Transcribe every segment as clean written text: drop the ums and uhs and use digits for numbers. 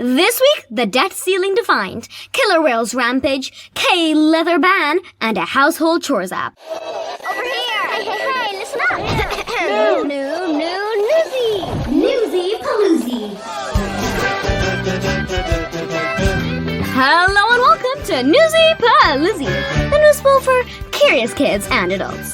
This week, the debt ceiling defined, killer whales rampage, K-leather ban, and a household chores app. Over here! Hey, listen up! Newsy paloozy. Hello and welcome to Newsy Paloozy, the newspool for curious kids and adults.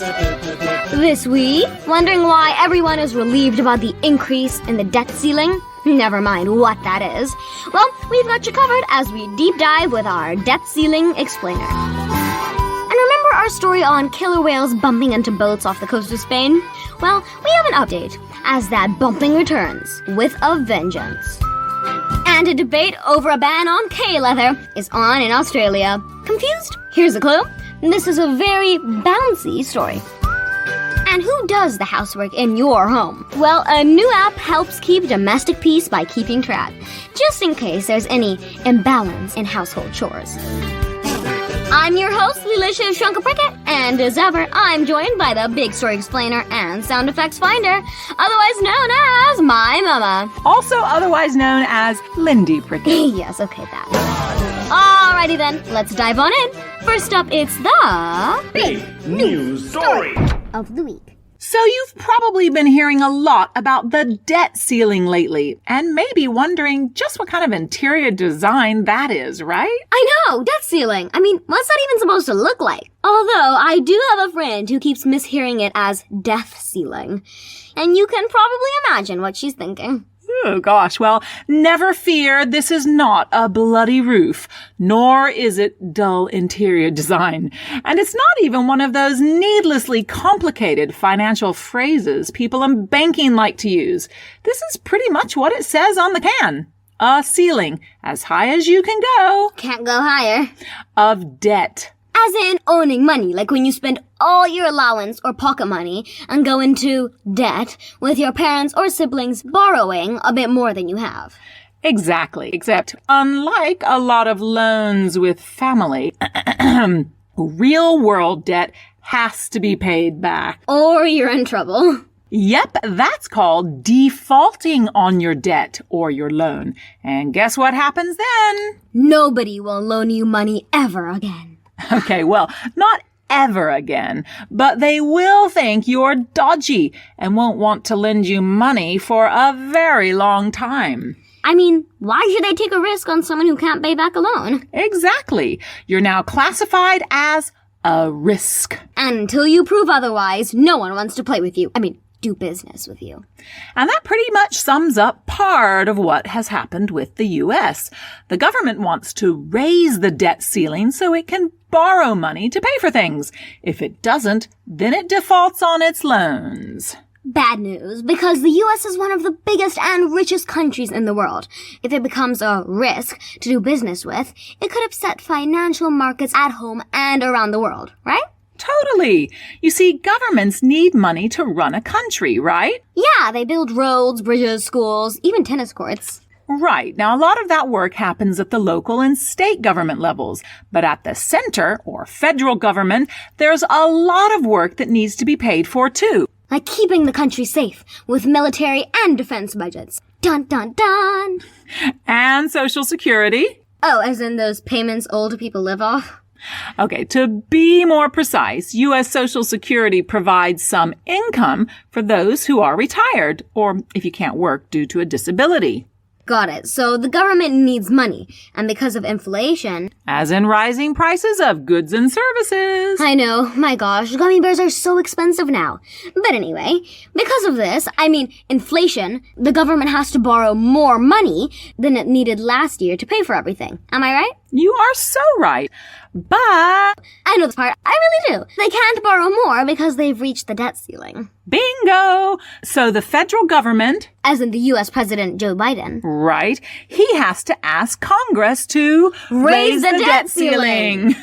This week, wondering why everyone is relieved about the increase in the debt ceiling? Never mind what that is. Well, we've got you covered as we deep dive with our debt ceiling explainer. And remember our story on killer whales bumping into boats off the coast of Spain? Well, we have an update as that bumping returns with a vengeance. And a debate over a ban on K-leather is on in Australia. Confused? Here's a clue. This is a very bouncy story. And who does the housework in your home? Well, a new app helps keep domestic peace by keeping track, just in case there's any imbalance in household chores. I'm your host, Lilicious Shunkapricket, and as ever, I'm joined by the Big Story Explainer and Sound Effects Finder, otherwise known as my mama. Also otherwise known as Lindy Prickett. Yes, okay, that. Alrighty then, let's dive on in. First up, it's the Big News Story of the week. So you've probably been hearing a lot about the debt ceiling lately, and maybe wondering just what kind of interior design that is, right? I know, debt ceiling. I mean, what's that even supposed to look like? Although, I do have a friend who keeps mishearing it as death ceiling. And you can probably imagine what she's thinking. Oh, gosh. Well, never fear. This is not a bloody roof, nor is it dull interior design. And it's not even one of those needlessly complicated financial phrases people in banking like to use. This is pretty much what it says on the can. A ceiling, as high as you can go. Can't go higher. Of debt. As in owning money, like when you spend all your allowance or pocket money and go into debt with your parents or siblings borrowing a bit more than you have. Exactly. Except, unlike a lot of loans with family, real world debt has to be paid back. Or you're in trouble. Yep, that's called defaulting on your debt or your loan. And guess what happens then? Nobody will loan you money ever again. Okay, well, not ever again, but they will think you're dodgy and won't want to lend you money for a very long time. I mean, why should they take a risk on someone who can't pay back a loan? Exactly. You're now classified as a risk. And until you prove otherwise, no one wants to play with you. Do business with you. And that pretty much sums up part of what has happened with the U.S. The government wants to raise the debt ceiling so it can borrow money to pay for things. If it doesn't, then it defaults on its loans. Bad news, because the U.S. is one of the biggest and richest countries in the world. If it becomes a risk to do business with, it could upset financial markets at home and around the world, right? Totally. You see, governments need money to run a country, right? Yeah, they build roads, bridges, schools, even tennis courts. Right. Now, a lot of that work happens at the local and state government levels. But at the center, or federal government, there's a lot of work that needs to be paid for, too. Like keeping the country safe with military and defense budgets. Dun, dun, dun. And Social Security. Oh, as in those payments older people live off? Okay, to be more precise, U.S. Social Security provides some income for those who are retired, or if you can't work due to a disability. Got it. So the government needs money, and because of inflation... As in rising prices of goods and services. I know. My gosh, gummy bears are so expensive now. But anyway, because of this, inflation, the government has to borrow more money than it needed last year to pay for everything. Am I right? You are so right. But... I know this part. I really do. They can't borrow more because they've reached the debt ceiling. Bingo! So the federal government... As in the U.S. President Joe Biden. Right. He has to ask Congress to raise the debt ceiling.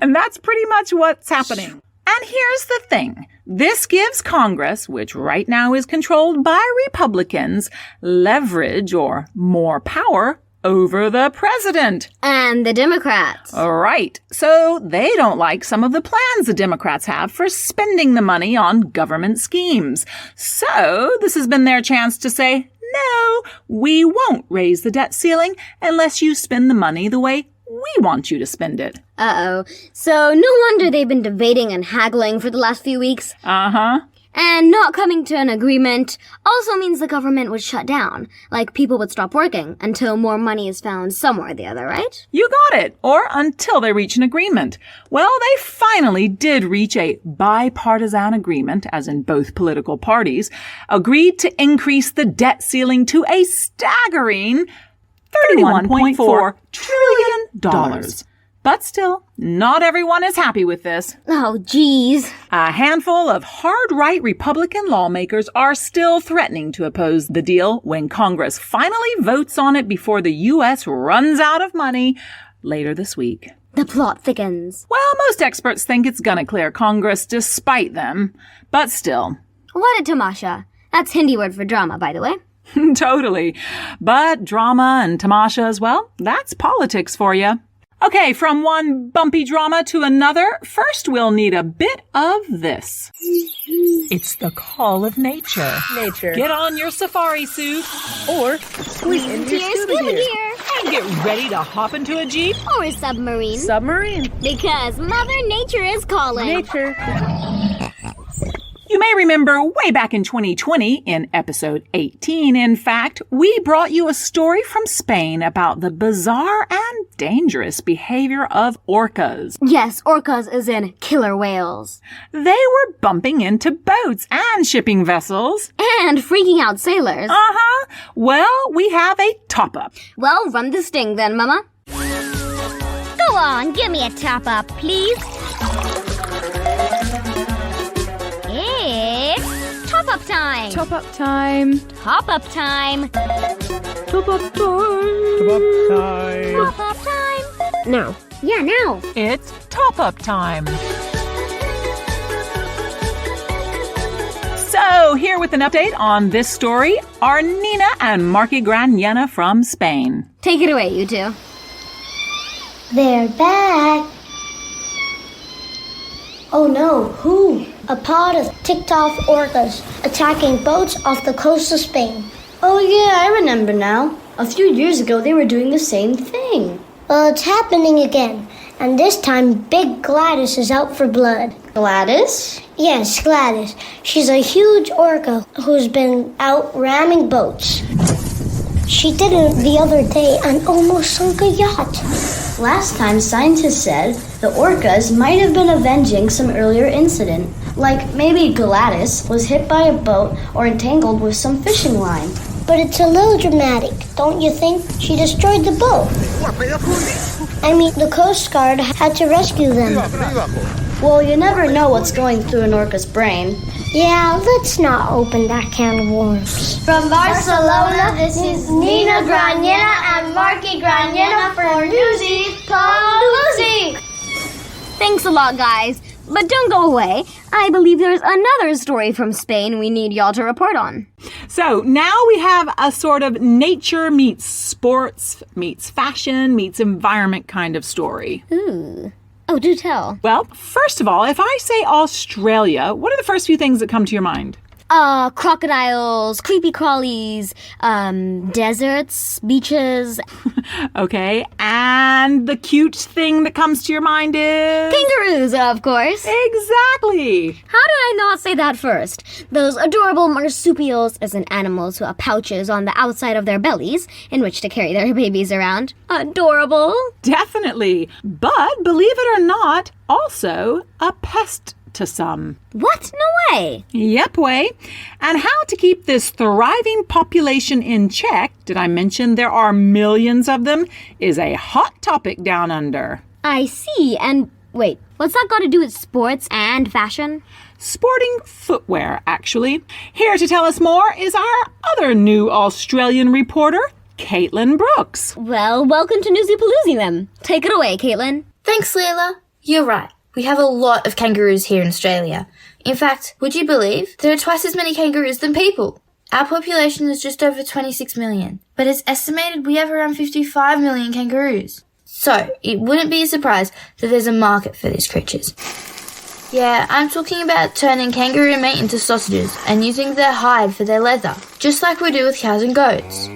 And that's pretty much what's happening. And here's the thing. This gives Congress, which right now is controlled by Republicans, leverage or more power over the president. And the Democrats. Right. So they don't like some of the plans the Democrats have for spending the money on government schemes. So this has been their chance to say, no, we won't raise the debt ceiling unless you spend the money the way we want you to spend it. Uh-oh. So no wonder they've been debating and haggling for the last few weeks. Uh-huh. And not coming to an agreement also means the government would shut down. Like, people would stop working until more money is found somewhere or the other, right? You got it. Or until they reach an agreement. Well, they finally did reach a bipartisan agreement, as in both political parties, agreed to increase the debt ceiling to a staggering $31.4 trillion. But still, not everyone is happy with this. Oh, geez. A handful of hard-right Republican lawmakers are still threatening to oppose the deal when Congress finally votes on it before the U.S. runs out of money later this week. The plot thickens. Well, most experts think it's gonna clear Congress despite them, but still. What a tamasha. That's Hindi word for drama, by the way. Totally. But drama and tamasha well, that's politics for you. Okay, from one bumpy drama to another, first we'll need a bit of this. It's the call of nature. Get on your safari suit. Or squeeze into your scuba gear. And get ready to hop into a Jeep. Or a submarine. Submarine. Because Mother Nature is calling. Nature. You may remember way back in 2020, in episode 18, in fact, we brought you a story from Spain about the bizarre and dangerous behavior of orcas. Yes, orcas is in killer whales. They were bumping into boats and shipping vessels. And freaking out sailors. Uh-huh. Well, we have a top-up. Well, run the sting then, Mama. Go on, give me a top-up, please. It's top-up time. Top-up time. Top-up time. Top-up time. Top-up time. Now. Yeah, now. It's top-up time. So, here with an update on this story are Nina and Marky Graniena from Spain. Take it away, you two. They're back. Oh no, who? A pod of ticked-off orcas attacking boats off the coast of Spain. Oh yeah, I remember now. A few years ago they were doing the same thing. Well, it's happening again, and this time Big Gladys is out for blood. Gladys? Yes, Gladys. She's a huge orca who's been out ramming boats. She did it the other day and almost sunk a yacht. Last time scientists said the orcas might have been avenging some earlier incident. Like maybe Gladys was hit by a boat or entangled with some fishing line. But it's a little dramatic, don't you think? She destroyed the boat. I mean, the Coast Guard had to rescue them. Well, you never know what's going through an orca's brain. Yeah, let's not open that can of worms. From Barcelona, this is Nina Graniena and Marky Graniena for Newsy Paloozy. Thanks a lot, guys. But don't go away. I believe there's another story from Spain we need y'all to report on. So now we have a sort of nature meets sports, meets fashion, meets environment kind of story. Ooh. Oh, do tell. Well, first of all, if I say Australia, what are the first few things that come to your mind? Crocodiles, creepy crawlies, deserts, beaches. Okay, and the cute thing that comes to your mind is... Kangaroos, of course. Exactly. How did I not say that first? Those adorable marsupials, as in animals who have pouches on the outside of their bellies in which to carry their babies around. Adorable. Definitely. But, believe it or not, also a pest to some. What? No way. Yep, way. And how to keep this thriving population in check, did I mention there are millions of them, is a hot topic down under. I see. And wait, what's that got to do with sports and fashion? Sporting footwear, actually. Here to tell us more is our other new Australian reporter, Caitlin Brooks. Well, welcome to Newsy Paloozy then. Take it away, Caitlin. Thanks, Leila. You're right. We have a lot of kangaroos here in Australia. In fact, would you believe there are twice as many kangaroos than people? Our population is just over 26 million, but it's estimated we have around 55 million kangaroos. So, it wouldn't be a surprise that there's a market for these creatures. Yeah, I'm talking about turning kangaroo meat into sausages and using their hide for their leather, just like we do with cows and goats.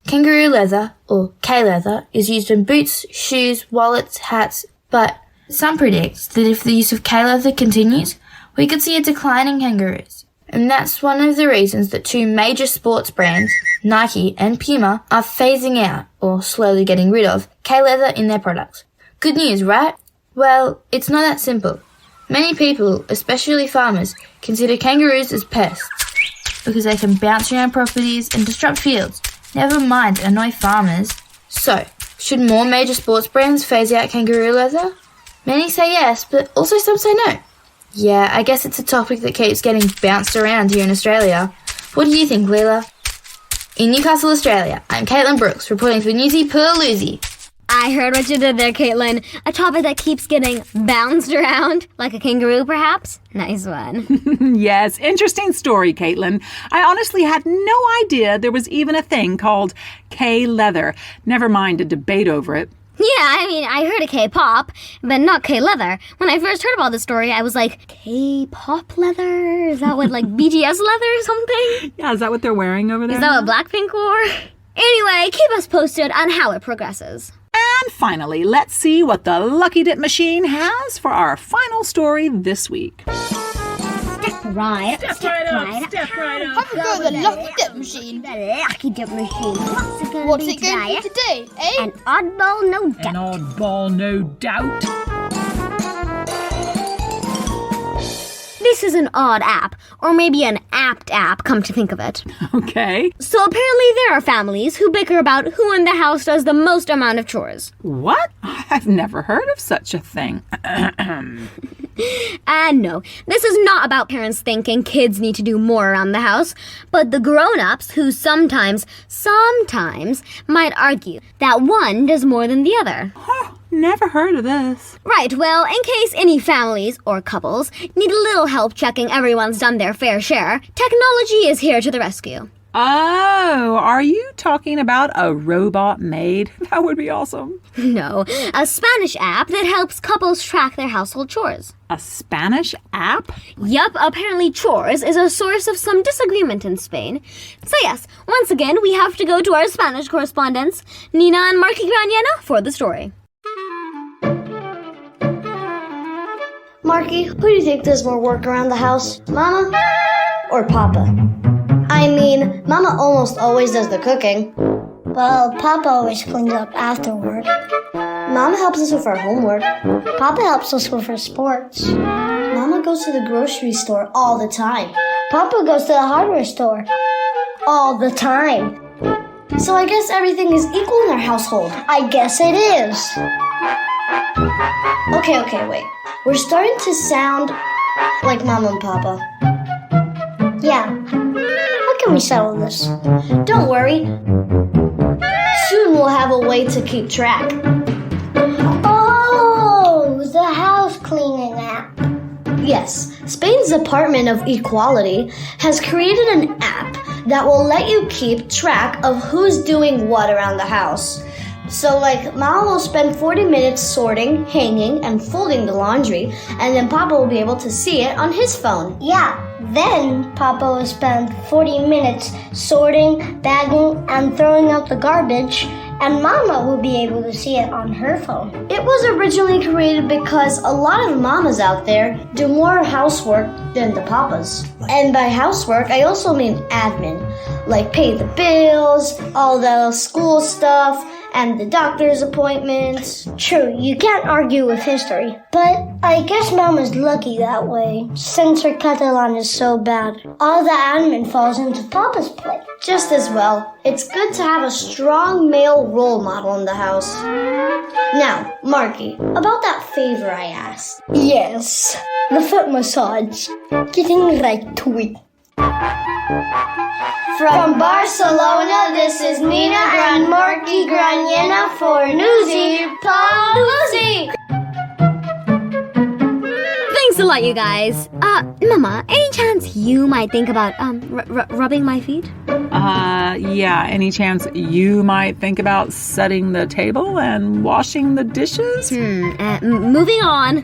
Kangaroo leather, or K-leather, is used in boots, shoes, wallets, hats, but some predict that if the use of K-leather continues, we could see a decline in kangaroos. And that's one of the reasons that two major sports brands, Nike and Puma, are phasing out, or slowly getting rid of, K-leather in their products. Good news, right? Well, it's not that simple. Many people, especially farmers, consider kangaroos as pests because they can bounce around properties and disrupt fields, never mind annoy farmers. So, should more major sports brands phase out kangaroo leather? Many say yes, but also some say no. Yeah, I guess it's a topic that keeps getting bounced around here in Australia. What do you think, Leela? In Newcastle, Australia, I'm Caitlin Brooks, reporting for Newsy Paloozy. I heard what you did there, Caitlin. A topic that keeps getting bounced around, like a kangaroo, perhaps? Nice one. Yes, interesting story, Caitlin. I honestly had no idea there was even a thing called K-leather. Never mind a debate over it. Yeah, I mean, I heard of K-pop, but not K-leather. When I first heard about the story, I was like, K-pop leather? Is that what, like, BTS leather or something? Yeah, is that what they're wearing over there? Is that what Blackpink wore? Anyway, keep us posted on how it progresses. And finally, let's see what the Lucky Dip machine has for our final story this week. Step right up. Have a go at the Lucky Dip machine. The Lucky Dip machine. What's it going to do today, eh? An oddball, no doubt. An oddball, no doubt. This is an odd app, or maybe an apt app, come to think of it. Okay. So apparently there are families who bicker about who in the house does the most amount of chores. What? I've never heard of such a thing. And no, this is not about parents thinking kids need to do more around the house, but the grown-ups who sometimes might argue that one does more than the other. Huh, never heard of this. Right, well, in case any families or couples need a little help checking everyone's done their fair share, technology is here to the rescue. Oh, are you talking about a robot maid? That would be awesome. No, a Spanish app that helps couples track their household chores. A Spanish app? Yup, apparently chores is a source of some disagreement in Spain. So yes, once again, we have to go to our Spanish correspondents, Nina and Marky Graniena, for the story. Marky, who do you think does more work around the house? Mama or Papa? I mean, Mama almost always does the cooking. Well, Papa always cleans up afterward. Mama helps us with our homework. Papa helps us with our sports. Mama goes to the grocery store all the time. Papa goes to the hardware store all the time. So I guess everything is equal in our household. I guess it is. Okay, wait. We're starting to sound like Mama and Papa. Yeah. How can we settle this? Don't worry. Soon we'll have a way to keep track. Oh, the house cleaning app. Yes, Spain's Department of Equality has created an app that will let you keep track of who's doing what around the house. So, like, Mama will spend 40 minutes sorting, hanging, and folding the laundry, and then Papa will be able to see it on his phone. Yeah, then Papa will spend 40 minutes sorting, bagging, and throwing out the garbage, and Mama will be able to see it on her phone. It was originally created because a lot of mamas out there do more housework than the papas. And by housework, I also mean admin, like pay the bills, all the school stuff, and the doctor's appointments. True, you can't argue with history. But I guess Mama's lucky that way, since her Catalan is so bad. All the admin falls into Papa's plate. Just as well, it's good to have a strong male role model in the house. Now, Marky, about that favor I asked. Yes, the foot massage. Getting right to it. From Barcelona, this is Nina and Marky Graniena for Newsy Paloozy. Thanks a What, you guys? Mama, any chance you might think about, rubbing my feet? Yeah, any chance you might think about setting the table and washing the dishes? Moving on.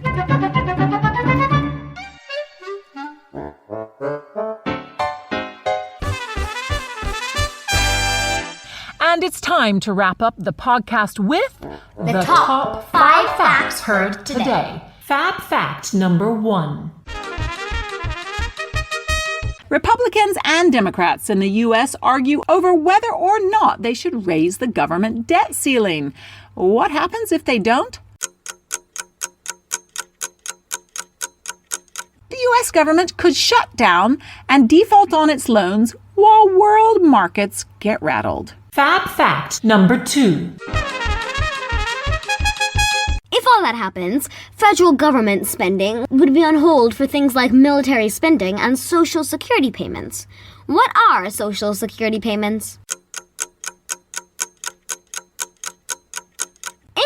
And it's time to wrap up the podcast with The top 5 facts heard today. Fab fact number 1. Republicans and Democrats in the U.S. argue over whether or not they should raise the government debt ceiling. What happens if they don't? The U.S. government could shut down and default on its loans while world markets get rattled. Fab fact number 2. If all that happens, federal government spending would be on hold for things like military spending and social security payments. What are social security payments?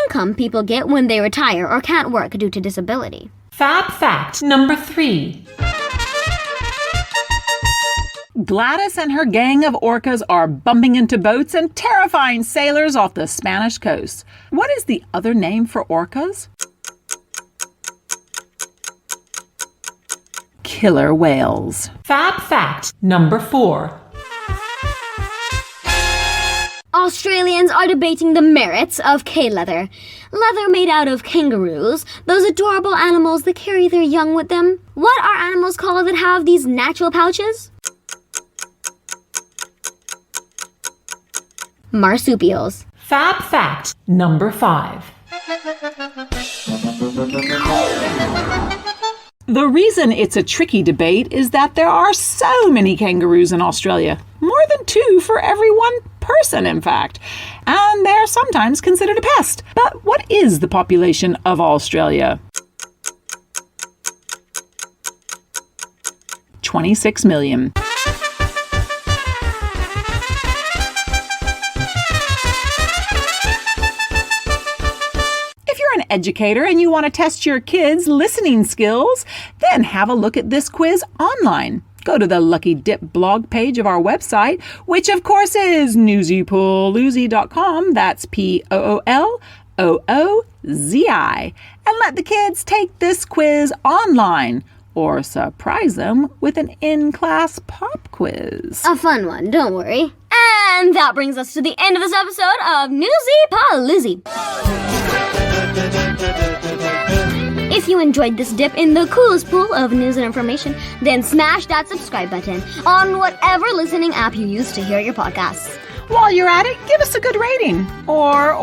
Income people get when they retire or can't work due to disability. Fab fact number 3. Gladys and her gang of orcas are bumping into boats and terrifying sailors off the Spanish coast. What is the other name for orcas? Killer whales. Fab fact number 4. Australians are debating the merits of K-leather. Leather made out of kangaroos, those adorable animals that carry their young with them. What are animals called that have these natural pouches? Marsupials. Fab fact number 5. The reason it's a tricky debate is that there are so many kangaroos in Australia. More than 2 for every 1 person, in fact. And they're sometimes considered a pest. But what is the population of Australia? 26 million. An educator and you want to test your kids' listening skills, then have a look at this quiz online. Go to the Lucky Dip blog page of our website, which of course is newsypooloozy.com. That's POOLOOZI. And let the kids take this quiz online or surprise them with an in-class pop quiz. A fun one, don't worry. And that brings us to the end of this episode of Newsy Paloozy. If you enjoyed this dip in the coolest pool of news and information, then smash that subscribe button on whatever listening app you use to hear your podcasts. While you're at it, give us a good rating. Or,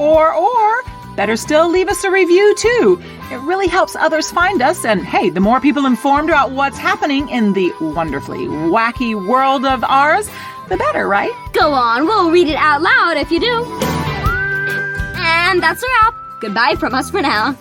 better still, leave us a review too. It really helps others find us, and hey, the more people informed about what's happening in the wonderfully wacky world of ours, the better, right? Go on, we'll read it out loud if you do. And that's a wrap. Goodbye from us for now.